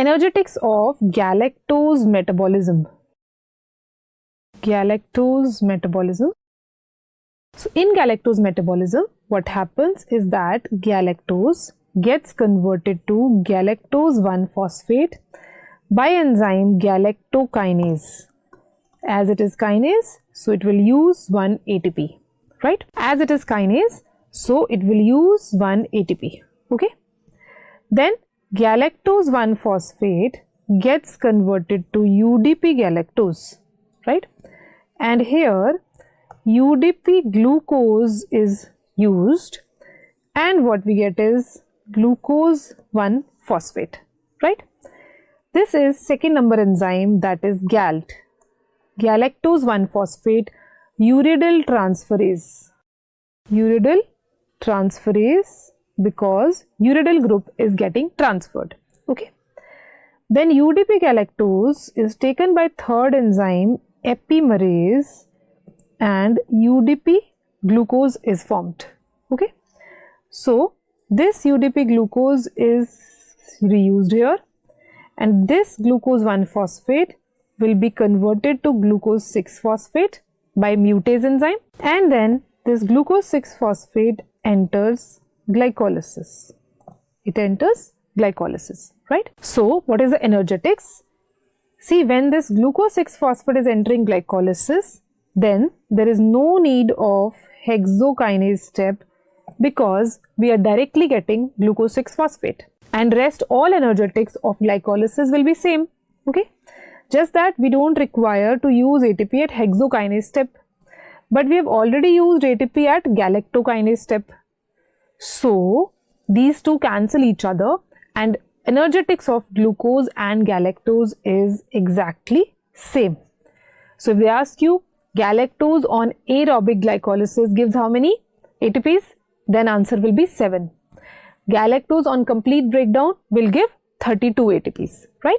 Energetics of galactose metabolism. Galactose metabolism. So in galactose metabolism, what happens is that galactose gets converted to galactose 1-phosphate by enzyme galactokinase. As it is kinase, so it will use 1 ATP, right? As it is kinase, so it will use 1 ATP, okay? Then galactose 1-phosphate gets converted to UDP galactose, right? And here UDP glucose is used and what we get is glucose 1-phosphate, right? This is second number enzyme, that is GALT, galactose 1-phosphate uridyl transferase. Uridyl transferase, because uridyl group is getting transferred, okay? Then UDP galactose is taken by third enzyme epimerase and UDP glucose is formed, okay? So this UDP glucose is reused here and this glucose 1-phosphate will be converted to glucose 6-phosphate by mutase enzyme, and then this glucose 6-phosphate enters glycolysis. It enters glycolysis, right? So what is the energetics? See, when this glucose 6-phosphate is entering glycolysis, then there is no need of hexokinase step because we are directly getting glucose 6-phosphate, and rest all energetics of glycolysis will be same, okay? Just that we don't require to use ATP at hexokinase step, but we have already used ATP at galactokinase step. So these two cancel each other and energetics of glucose and galactose is exactly same. So if they ask you galactose on aerobic glycolysis gives how many ATPs, then answer will be 7. Galactose on complete breakdown will give 32 ATPs, right?